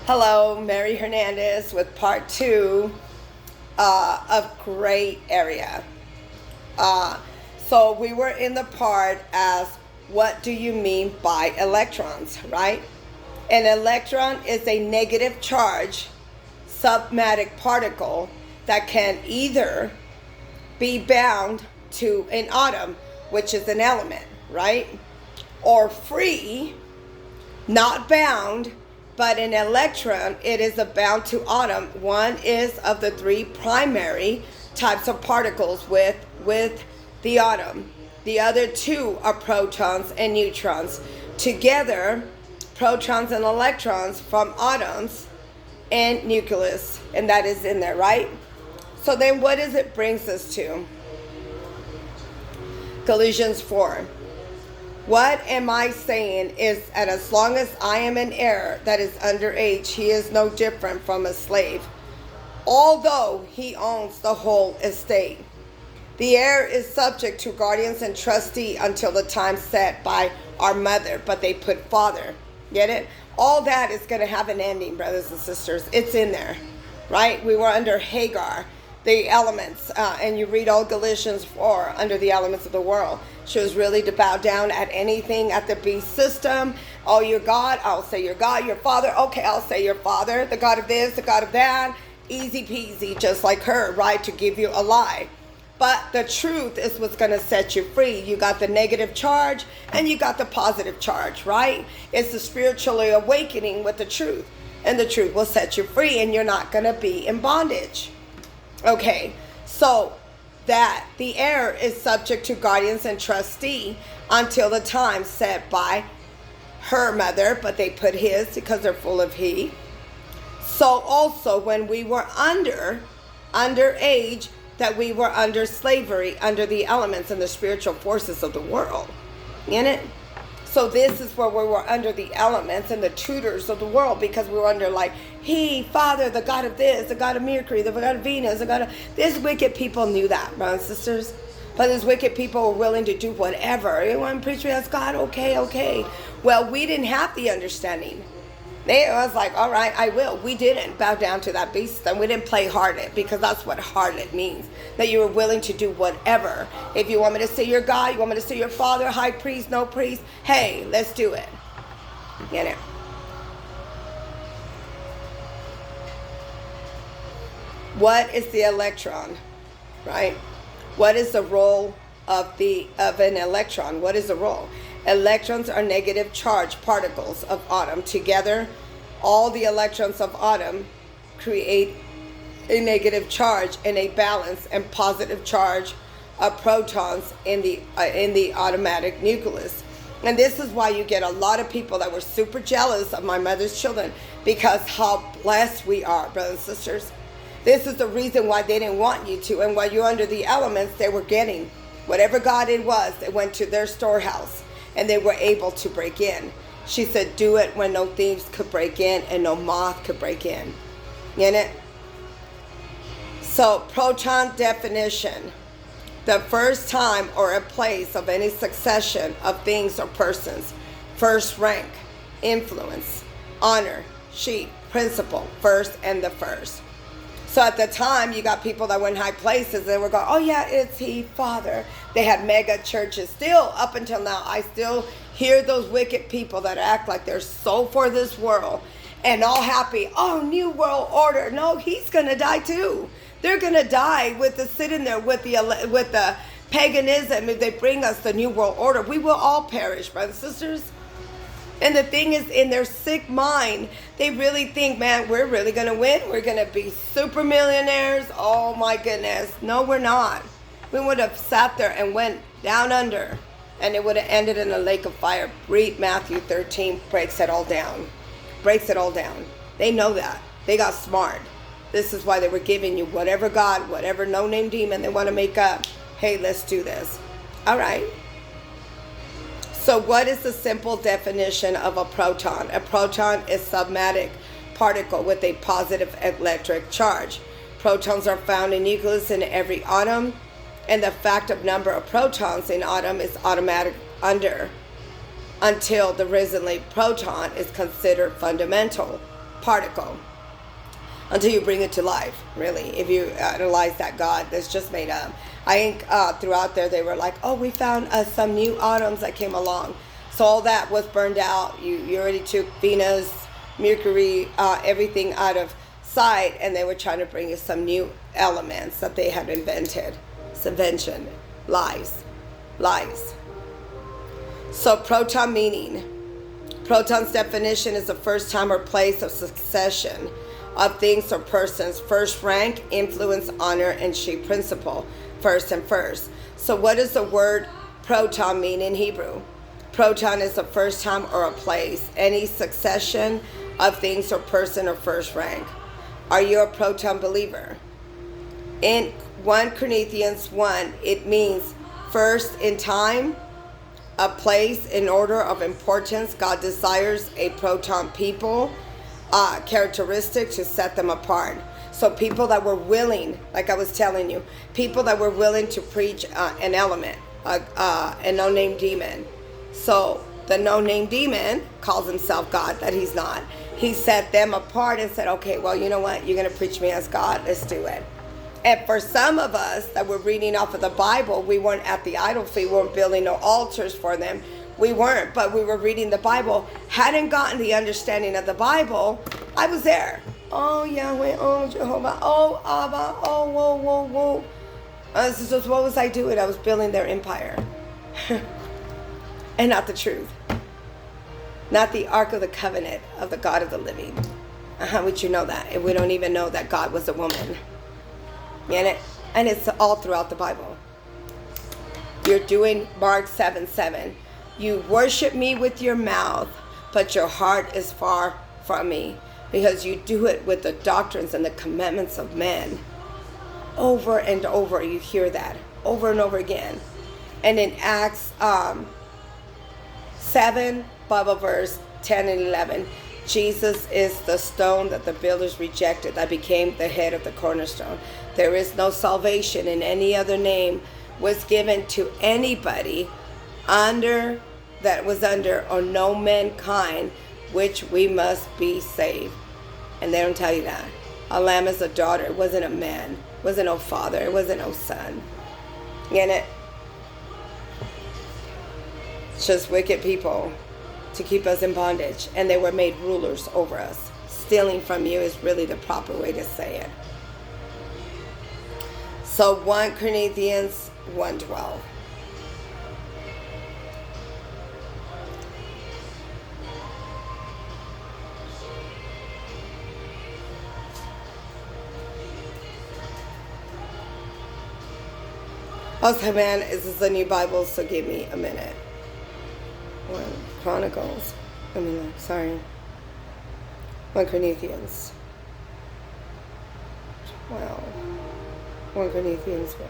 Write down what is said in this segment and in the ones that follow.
Hello, Mary Hernandez with part 2 of Gray Area. So we were in the part as what do you mean by electrons, right? An electron is a negative charge subatomic particle that can either be bound to an atom, which is an element, right? Or free, not bound, but an electron, it is a bound to atom. One is of the three primary types of particles with the atom. The other two are protons and neutrons. Together, protons and electrons from atoms and nucleus, and that is in there, right? So then what does it brings us to? Galatians 4. What am I saying is that as long as I am an heir that is underage, he is no different from a slave, although he owns the whole estate. The heir is subject to guardians and trustee until the time set by our mother, but they put father. Get it? All that is going to have an ending, brothers and sisters. It's in there, right? We were under Hagar, the elements, and you read all Galatians 4, under the elements of the world. She was really to bow down at anything, at the beast system. Oh, you're God, I'll say you're God. Your father, okay, I'll say your father. The God of this, the God of that. Easy peasy, just like her, right? To give you a lie. But the truth is what's going to set you free. You got the negative charge and you got the positive charge, right? It's the spiritually awakening with the truth. And the truth will set you free and you're not going to be in bondage. Okay, so that the heir is subject to guardians and trustee until the time set by her mother, but they put his because they're full of he. So also when we were underage, that we were under slavery, under the elements and the spiritual forces of the world. In it? So this is where we were under the elements and the tutors of the world, because we were under like he, father, the God of this, the God of Mercury, the God of Venus, the God of... These wicked people knew that, brothers and sisters. But these wicked people were willing to do whatever. You want to preach as God? Okay. Well, we didn't have the understanding. They was like, all right, I will. We didn't bow down to that beast, and we didn't play harlot, because that's what harlot means. That you were willing to do whatever. If you want me to say your God, you want me to say your father, high priest, no priest, hey, let's do it. You know. What is the electron, right? What is the role of an electron? What is the role? Electrons are negative charge particles of atom. Together, all the electrons of atom create a negative charge and a balance and positive charge of protons in the automatic nucleus. And this is why you get a lot of people that were super jealous of my mother's children, because how blessed we are, brothers and sisters. This is the reason why they didn't want you to. And while you're under the elements, they were getting whatever God it was. They went to their storehouse and they were able to break in. She said, do it when no thieves could break in and no moth could break in. In it? So, proton definition. The first time or a place of any succession of things or persons. First rank, influence, honor, sheep, principle, first and the first. So at the time, you got people that were in high places and were going, oh yeah, it's he, father. They had mega churches. Still, up until now, I still hear those wicked people that act like they're so for this world and all happy. Oh, new world order. No, he's going to die too. They're going to die with the sitting there with the paganism. If they bring us the new world order, we will all perish, brothers and sisters. And the thing is, in their sick mind, they really think, man, we're really going to win. We're going to be super millionaires. Oh, my goodness. No, we're not. We would have sat there and went down under, and it would have ended in a lake of fire. Read Matthew 13, breaks it all down. Breaks it all down. They know that. They got smart. This is why they were giving you whatever God, whatever no-name demon they want to make up. Hey, let's do this. All right. So what is the simple definition of a proton? A proton is a subatomic particle with a positive electric charge. Protons are found in nucleus in every atom, and the fact of number of protons in atom is automatic until the resonant proton is considered fundamental. particle until you bring it to life, really. If you analyze that God that's just made up. I think throughout there they were like, oh, we found some new atoms that came along. So all that was burned out. You already took Venus, Mercury, everything out of sight, and they were trying to bring us some new elements that they had invented. It's invention. Lies. So proton meaning. Proton's definition is the first time or place of succession of things or persons, first rank, influence, honor, and chief principle, first and first. So what does the word proton mean in Hebrew? Proton is the first time or a place, any succession of things or person or first rank. Are you a proton believer? In 1 Corinthians 1, it means first in time, a place in order of importance. God desires a proton people, characteristic to set them apart. So people that were willing, like I was telling you, people that were willing to preach an element, a no-name demon. So the no-name demon calls himself God, that he's not. He set them apart and said, okay, well, you know what? You're going to preach me as God. Let's do it. And for some of us that were reading off of the Bible, we weren't at the idol feet. We weren't building no altars for them. We weren't, but we were reading the Bible. Hadn't gotten the understanding of the Bible. I was there. Oh, Yahweh. Oh, Jehovah. Oh, Abba. Oh, whoa. So what was I doing? I was building their empire. And not the truth. Not the Ark of the Covenant of the God of the living. How would you know that if we don't even know that God was a woman? And it's all throughout the Bible. You're doing Mark 7:7. You worship me with your mouth, but your heart is far from me, because you do it with the doctrines and the commandments of men. Over and over, you hear that over and over again. And in Acts 7, Bible verse 10 and 11, Jesus is the stone that the builders rejected, that became the head of the cornerstone. There is no salvation in any other name was given to anybody under or no mankind which we must be saved. And they don't tell you that. A lamb is a daughter. It wasn't a man. It wasn't no father. It wasn't no son. Get it? It's just wicked people to keep us in bondage. And they were made rulers over us. Stealing from you is really the proper way to say it. So 1 Corinthians 1:12. Okay, man, this is a new Bible, so give me a minute. 1 Chronicles. 1 Corinthians 12. 1 Corinthians 1.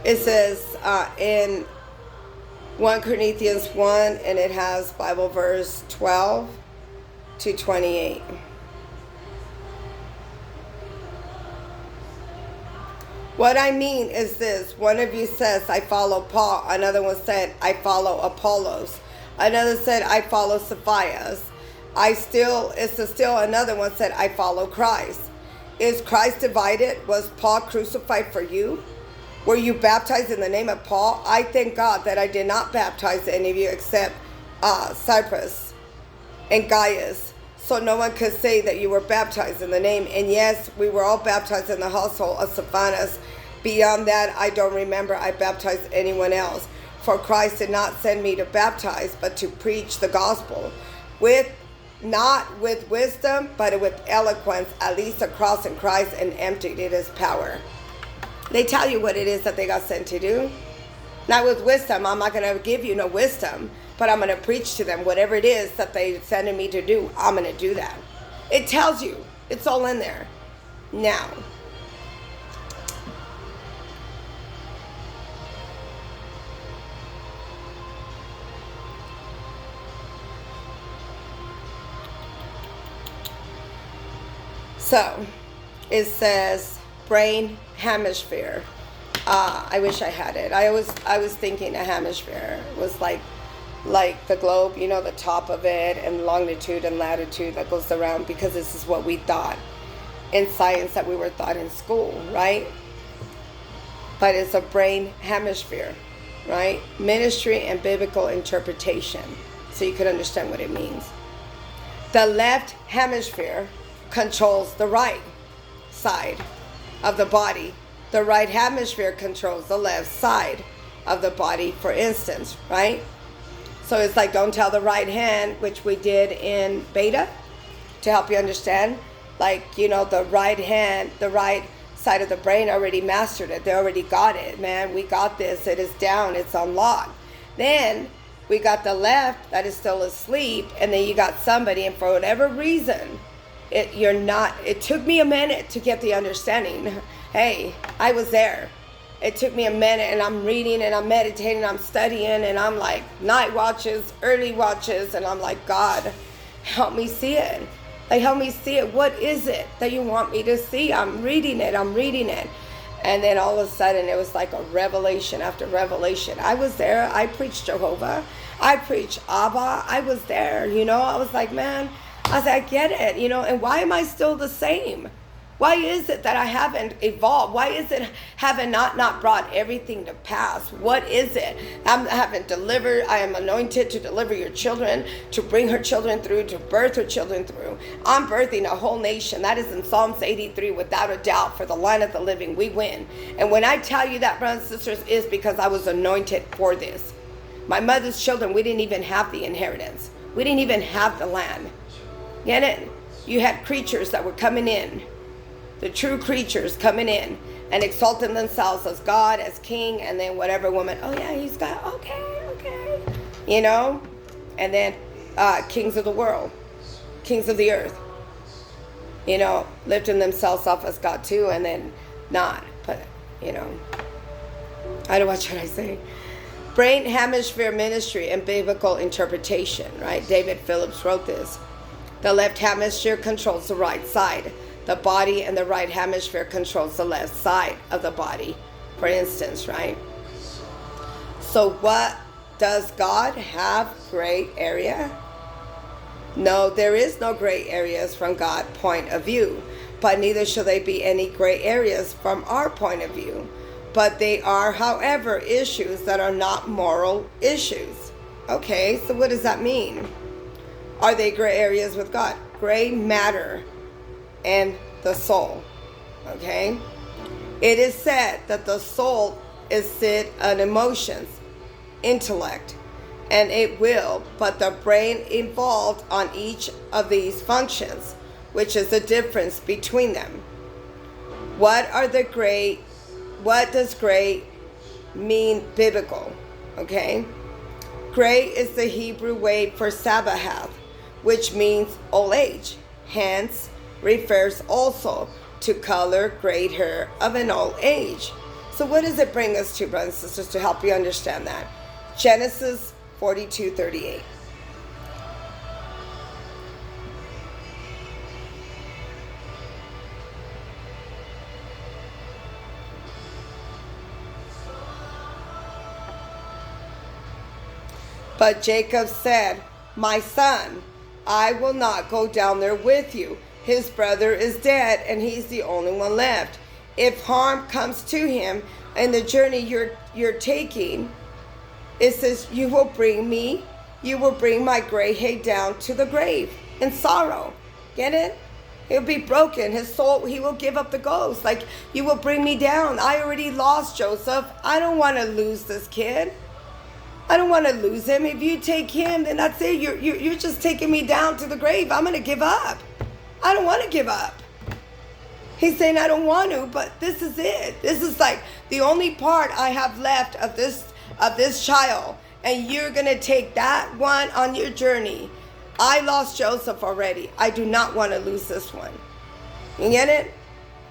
It says in 1 Corinthians 1, and it has Bible verse 12 to 28. What I mean is this. One of you says, I follow Paul. Another one said, I follow Apollos. Another said, I follow Cephas. Still another one said, I follow Christ. Is Christ divided? Was Paul crucified for you? Were you baptized in the name of Paul? I thank God that I did not baptize any of you except Cyprus and Gaius. So no one could say that you were baptized in the name. And yes, we were all baptized in the household of Stephanas. Beyond that, I don't remember I baptized anyone else. For Christ did not send me to baptize, but to preach the gospel. Not with wisdom, but with eloquence, at least a cross in Christ, and emptied it as power. They tell you what it is that they got sent to do. Not with wisdom. I'm not going to give you no wisdom, but I'm going to preach to them whatever it is that they sending me to do. I'm going to do that. It tells you. It's all in there. Now, So it says brain hemisphere. I wish I had it. I was thinking a hemisphere was like the globe, you know, the top of it, and longitude and latitude that goes around, because this is what we thought in science, that we were taught in school, right? But it's a brain hemisphere, right? Ministry and biblical interpretation, so you could understand what it means. The left hemisphere controls the right side of the body. The right hemisphere controls the left side of the body, for instance, right? So it's like, don't tell the right hand, which we did in beta to help you understand. Like, you know, the right hand, the right side of the brain already mastered it. They already got it, man. We got this. It is down. It's unlocked. Then we got the left that is still asleep, and then you got somebody, and for whatever reason, it took me a minute to get the understanding. Hey, I was there. It took me a minute, and I'm reading and I'm meditating, I'm studying, and I'm like night watches, early watches, and I'm like, God, help me see it. Like, help me see it. What is it that you want me to see? I'm reading it. And then all of a sudden, it was like a revelation after revelation. I was there. I preached Jehovah. I preached Abba. I was there, you know. I was like, man, I get it, you know. And why am I still the same? Why is it that I haven't evolved? Why is it haven't not brought everything to pass? What is it? I haven't delivered. I am anointed to deliver your children, to bring her children through, to birth her children through. I'm birthing a whole nation. That is in Psalms 83, without a doubt. For the line of the living, we win. And when I tell you that, brothers and sisters, is because I was anointed for this. My mother's children, we didn't even have the inheritance. We didn't even have the land. Get it? You had creatures that were coming in. The true creatures coming in and exalting themselves as God, as king, and then whatever woman, oh yeah, he's God, okay, you know? And then kings of the world, kings of the earth, you know, lifting themselves up as God too, and then not, but, you know, I don't know what should I say. Brain hemisphere ministry and biblical interpretation, right? David Phillips wrote this. The left hemisphere controls the right side. The body, and the right hemisphere controls the left side of the body, for instance, right? So what, does God have gray area? No, there is no gray areas from God's point of view, but neither shall they be any gray areas from our point of view. But they are, however, issues that are not moral issues. Okay, so what does that mean? Are they gray areas with God? Gray matter and the soul. Okay, it is said that the soul is sit on emotions, intellect, and it will, but the brain involved on each of these functions, which is the difference between them. What does gray mean biblical? Okay, gray is the Hebrew word for Sabbath, which means old age, hence refers also to color, gray hair of an old age. So what does it bring us to, brothers and sisters, to help you understand that? Genesis 42:38. But Jacob said, my son, I will not go down there with you. His brother is dead, and he's the only one left. If harm comes to him in the journey you're taking, it says, you will bring my gray hair down to the grave in sorrow. Get it? He'll be broken. His soul, he will give up the ghost. Like, you will bring me down. I already lost Joseph. I don't want to lose this kid. I don't want to lose him. If you take him, then that's it. You're just taking me down to the grave. I'm going to give up. I don't want to give up. He's saying I don't want to, but this is it. This is like the only part I have left of this child, and you're going to take that one on your journey. I lost Joseph already. I do not want to lose this one. You get it?